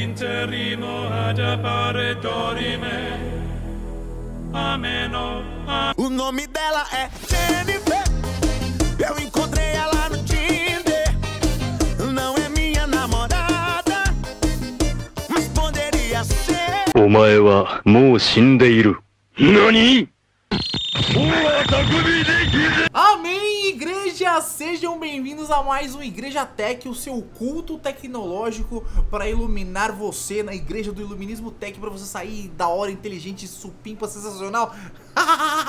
interrimo ad appare dorime. Ameno. O nome dela é Jennifer. Eu encontrei ela no Tinder. Não é minha namorada, mas poderia ser. お前はもう死んでいる。何？ Amém, igreja! Sejam bem-vindos a mais um Igreja Tech, o seu culto tecnológico para iluminar você na Igreja do Iluminismo Tech, para você sair da hora, inteligente, supimpa, sensacional.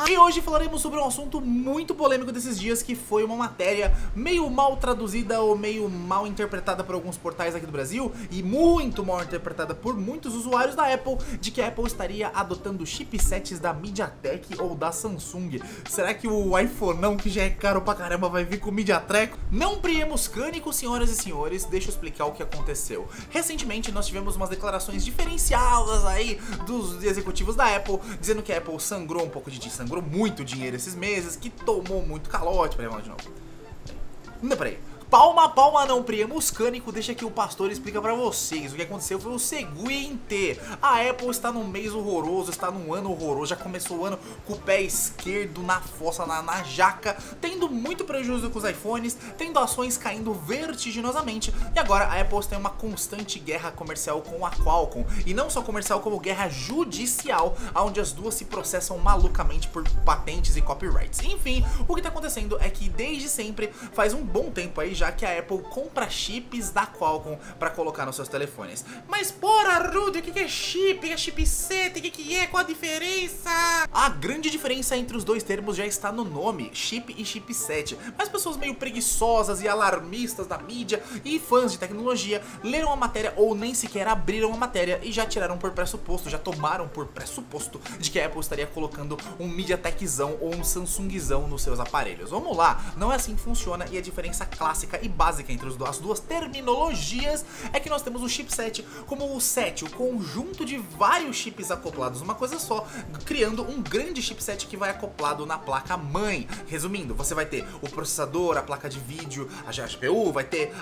E hoje falaremos sobre um assunto muito polêmico desses dias, que foi uma matéria meio mal traduzida ou meio mal interpretada por alguns portais aqui do Brasil e muito mal interpretada por muitos usuários da Apple, de que a Apple estaria adotando chipsets da MediaTek ou da Samsung. Será que o iPhoneão, que já é caro pra caramba, vai vir com MediaTek? Não priemos cânico, senhoras e senhores, deixa eu explicar o que aconteceu. Recentemente nós tivemos umas declarações diferenciadas aí dos executivos da Apple, dizendo que a Apple sangrou um pouco sangrou muito dinheiro esses meses, que tomou muito calote. Peraí, vamos de novo. Não, peraí. Palma, não priemos cânico, deixa que o pastor explica pra vocês. O que aconteceu foi o seguinte: a Apple está num mês horroroso, está num ano horroroso, já começou o ano com o pé esquerdo na fossa, na jaca, tendo muito prejuízo com os iPhones, tendo ações caindo vertiginosamente, e agora a Apple tem uma constante guerra comercial com a Qualcomm, e não só comercial como guerra judicial, onde as duas se processam malucamente por patentes e copyrights. Enfim, o que tá acontecendo é que desde sempre, faz um bom tempo aí, já que a Apple compra chips da Qualcomm para colocar nos seus telefones. Mas porra, Rudy, o que é chip? É chipset? O que é? Qual a diferença? A grande diferença entre os dois termos já está no nome, chip e chipset. Mas pessoas meio preguiçosas e alarmistas da mídia e fãs de tecnologia leram a matéria ou nem sequer abriram a matéria e já tiraram por pressuposto, já tomaram por pressuposto de que a Apple estaria colocando um MediaTekzão ou um Samsungzão nos seus aparelhos. Vamos lá, não é assim que funciona, e a diferença clássica e básica entre as duas terminologias é que nós temos o chipset como o set, o conjunto de vários chips acoplados numa coisa só, criando um grande chipset que vai acoplado na placa mãe. Resumindo, você vai ter o processador, a placa de vídeo, a GPU, vai ter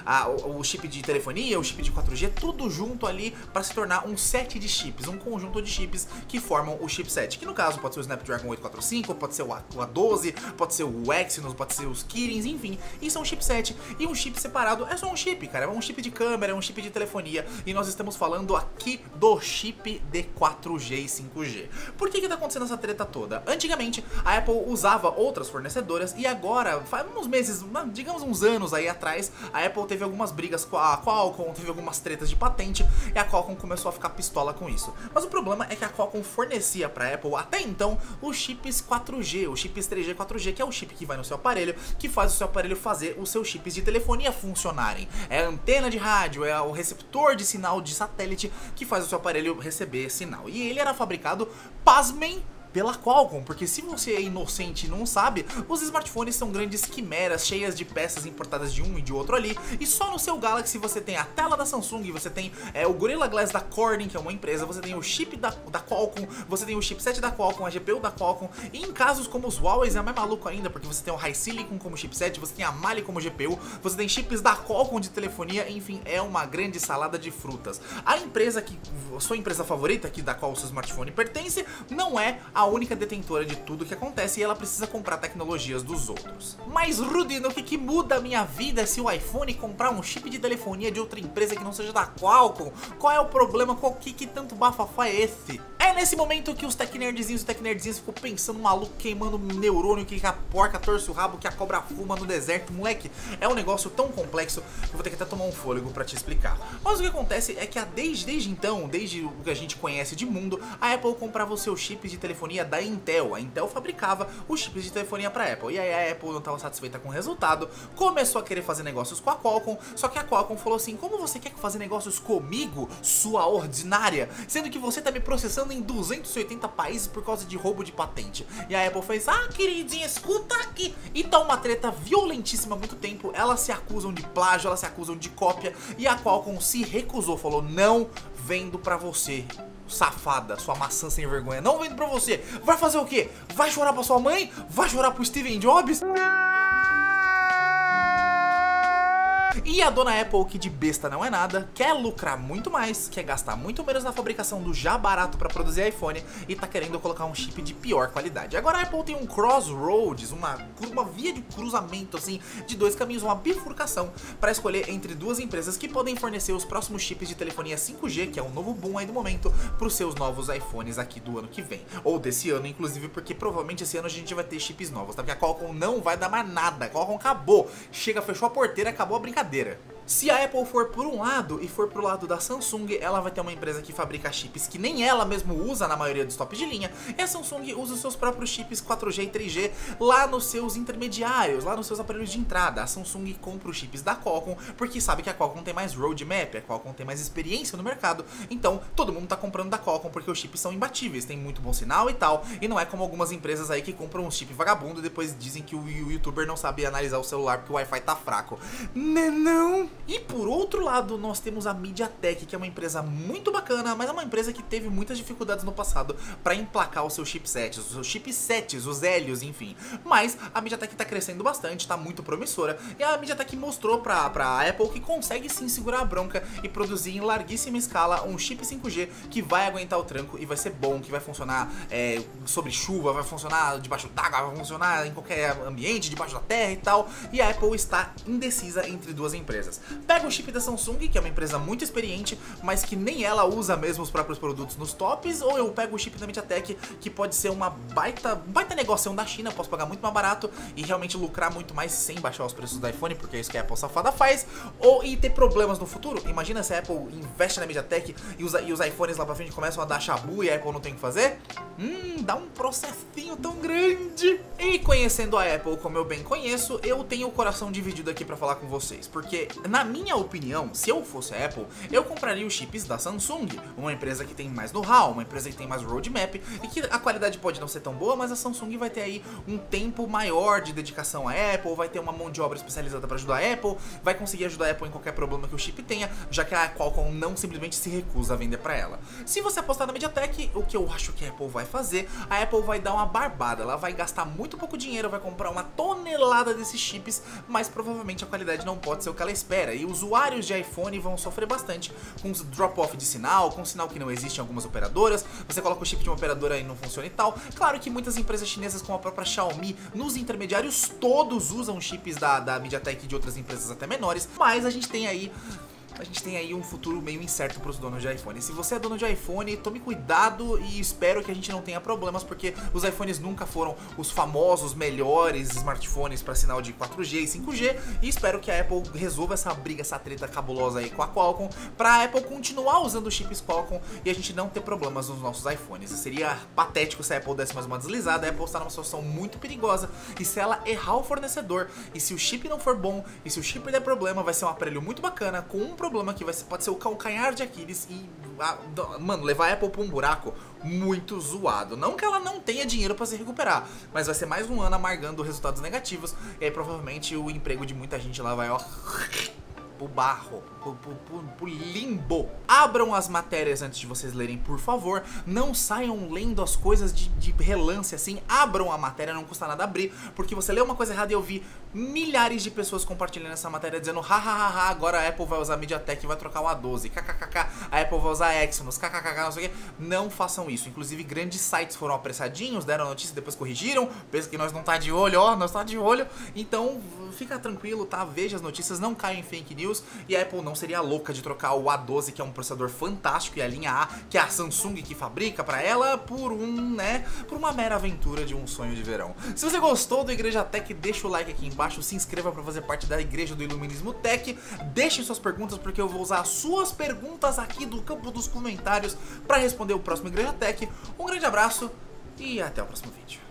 o chip de telefonia, o chip de 4G, tudo junto ali para se tornar um set de chips, um conjunto de chips que formam o chipset, que no caso pode ser o Snapdragon 845, pode ser o A12, pode ser o Exynos, pode ser os Kirins, enfim, isso é um chipset. E um chip separado é só um chip, cara, é um chip de câmera, é um chip de telefonia, e nós estamos falando aqui do chip de 4G e 5G. Por que tá acontecendo essa treta toda? Antigamente, a Apple usava outras fornecedoras, e agora, faz uns meses, digamos uns anos aí atrás, a Apple teve algumas brigas com a Qualcomm, teve algumas tretas de patente, e a Qualcomm começou a ficar pistola com isso. Mas o problema é que a Qualcomm fornecia pra Apple, até então, os chips 4G, os chips 3G 4G, que é o chip que vai no seu aparelho, que faz o seu aparelho fazer os seus chips de telefonia funcionarem. É a antena de rádio, é o receptor de sinal de satélite que faz o seu aparelho receber sinal. E ele era fabricado, pasmem, pela Qualcomm, porque se você é inocente e não sabe, os smartphones são grandes quimeras cheias de peças importadas de um e de outro ali, e só no seu Galaxy você tem a tela da Samsung, você tem o Gorilla Glass da Corning, que é uma empresa, você tem o chip da Qualcomm, você tem o chipset da Qualcomm, a GPU da Qualcomm, e em casos como os Huawei é mais maluco ainda, porque você tem o High Silicon como chipset, você tem a Mali como GPU, você tem chips da Qualcomm de telefonia, enfim, é uma grande salada de frutas. A empresa que, sua empresa favorita, que da qual o seu smartphone pertence, não é a única detentora de tudo que acontece, e ela precisa comprar tecnologias dos outros. Mas Rudy, no que muda a minha vida se o iPhone comprar um chip de telefonia de outra empresa que não seja da Qualcomm? Qual é o problema? Que tanto bafafá é esse? É nesse momento que os tecnerdzinhos e tecnerdzinhas ficam pensando, maluco, queimando neurônio, que a porca torce o rabo, que a cobra fuma no deserto. Moleque, é um negócio tão complexo que eu vou ter que até tomar um fôlego pra te explicar. Mas o que acontece é que desde então, desde o que a gente conhece de mundo, a Apple comprava os seus chips de telefonia da Intel. A Intel fabricava os chips de telefonia para a Apple, e aí a Apple não estava satisfeita com o resultado, começou a querer fazer negócios com a Qualcomm, só que a Qualcomm falou assim: como você quer fazer negócios comigo, sua ordinária, sendo que você tá me processando em 280 países por causa de roubo de patente? E a Apple fez: ah, queridinha, escuta aqui. E tá uma treta violentíssima há muito tempo, elas se acusam de plágio, elas se acusam de cópia, e a Qualcomm se recusou, falou: não vendo pra você, safada, sua maçã sem vergonha, não vendo pra você. Vai fazer o quê? Vai chorar pra sua mãe? Vai chorar pro Steven Jobs? E a dona Apple, que de besta não é nada, quer lucrar muito mais, quer gastar muito menos na fabricação do já barato para produzir iPhone e tá querendo colocar um chip de pior qualidade. Agora a Apple tem um crossroads, uma via de cruzamento assim, de dois caminhos, uma bifurcação para escolher entre duas empresas que podem fornecer os próximos chips de telefonia 5G, que é um novo boom aí do momento, para os seus novos iPhones aqui do ano que vem, ou desse ano inclusive, porque provavelmente esse ano a gente vai ter chips novos, tá? Porque a Qualcomm não vai dar mais nada, a Qualcomm acabou, chega, fechou a porteira, acabou a brincadeira. Se a Apple for por um lado e for pro lado da Samsung, ela vai ter uma empresa que fabrica chips que nem ela mesmo usa na maioria dos tops de linha, e a Samsung usa os seus próprios chips 4G e 3G lá nos seus intermediários, lá nos seus aparelhos de entrada. A Samsung compra os chips da Qualcomm porque sabe que a Qualcomm tem mais roadmap, a Qualcomm tem mais experiência no mercado, então todo mundo tá comprando da Qualcomm porque os chips são imbatíveis, tem muito bom sinal e tal, e não é como algumas empresas aí que compram um chip vagabundo e depois dizem que o youtuber não sabe analisar o celular porque o Wi-Fi tá fraco. Não. E por outro lado, nós temos a MediaTek, que é uma empresa muito bacana, mas é uma empresa que teve muitas dificuldades no passado para emplacar os seus chipsets, os Hélios, enfim. Mas a MediaTek tá crescendo bastante, tá muito promissora, e a MediaTek mostrou pra Apple que consegue sim segurar a bronca e produzir em larguíssima escala um chip 5G que vai aguentar o tranco e vai ser bom, que vai funcionar sobre chuva, vai funcionar debaixo d'água, vai funcionar em qualquer ambiente, debaixo da terra e tal, e a Apple está indecisa entre duas empresas. Pega o chip da Samsung, que é uma empresa muito experiente, mas que nem ela usa mesmo os próprios produtos nos tops, ou eu pego o chip da MediaTek, que pode ser uma baita negociação da China, posso pagar muito mais barato e realmente lucrar muito mais sem baixar os preços do iPhone, porque é isso que a Apple safada faz, e ter problemas no futuro. Imagina se a Apple investe na MediaTek e os iPhones lá pra frente começam a dar chabu e a Apple não tem o que fazer? Dá um processinho tão grande. E conhecendo a Apple como eu bem conheço, eu tenho o coração dividido aqui pra falar com vocês, porque na minha opinião, se eu fosse a Apple, eu compraria os chips da Samsung, uma empresa que tem mais know-how, uma empresa que tem mais roadmap e que a qualidade pode não ser tão boa, mas a Samsung vai ter aí um tempo maior de dedicação à Apple, vai ter uma mão de obra especializada para ajudar a Apple, vai conseguir ajudar a Apple em qualquer problema que o chip tenha, já que a Qualcomm não simplesmente se recusa a vender para ela. Se você apostar na MediaTek, o que eu acho que a Apple vai fazer, a Apple vai dar uma barbada, ela vai gastar muito pouco dinheiro, vai comprar uma tonelada desses chips, mas provavelmente a qualidade não pode ser o que ela espera, e os usuários de iPhone vão sofrer bastante com os drop-off de sinal, com sinal que não existe em algumas operadoras, você coloca o chip de uma operadora e não funciona e tal. Claro que muitas empresas chinesas, como a própria Xiaomi, nos intermediários todos usam chips da MediaTek e de outras empresas até menores, mas a gente tem aí um futuro meio incerto para os donos de iPhone. Se você é dono de iPhone, tome cuidado e espero que a gente não tenha problemas, porque os iPhones nunca foram os famosos melhores smartphones para sinal de 4G e 5G, e espero que a Apple resolva essa briga, essa treta cabulosa aí com a Qualcomm, para a Apple continuar usando os chips Qualcomm e a gente não ter problemas nos nossos iPhones. Seria patético se a Apple desse mais uma deslizada. A Apple está numa situação muito perigosa, e se ela errar o fornecedor, e se o chip não for bom, e se o chip der problema, vai ser um aparelho muito bacana, com um problema que pode ser o calcanhar de Aquiles e, mano, levar a Apple pra um buraco muito zoado. Não que ela não tenha dinheiro pra se recuperar, mas vai ser mais um ano amargando resultados negativos, e aí provavelmente o emprego de muita gente lá vai, ó, pro barro, pro limbo. Abram as matérias antes de vocês lerem, por favor. Não saiam lendo as coisas de relance assim. Abram a matéria, não custa nada abrir, porque você lê uma coisa errada e eu vi milhares de pessoas compartilhando essa matéria dizendo hahaha, agora a Apple vai usar a MediaTek e vai trocar o A12, kkkk, a Apple vai usar a Exynos, kkkk, não sei o que. Não façam isso. Inclusive grandes sites foram apressadinhos, deram a notícia e depois corrigiram. Pensa que nós não tá de olho, ó, nós tá de olho. Então fica tranquilo, tá? Veja as notícias, não caia em fake news. E a Apple não seria louca de trocar o A12, que é um processador fantástico, e a linha A, que é a Samsung que fabrica pra ela, por uma mera aventura de um sonho de verão. Se você gostou do Igreja Tech, deixa o like aqui embaixo, se inscreva pra fazer parte da Igreja do Iluminismo Tech, deixe suas perguntas, porque eu vou usar as suas perguntas aqui do campo dos comentários pra responder o próximo Igreja Tech. Um grande abraço e até o próximo vídeo.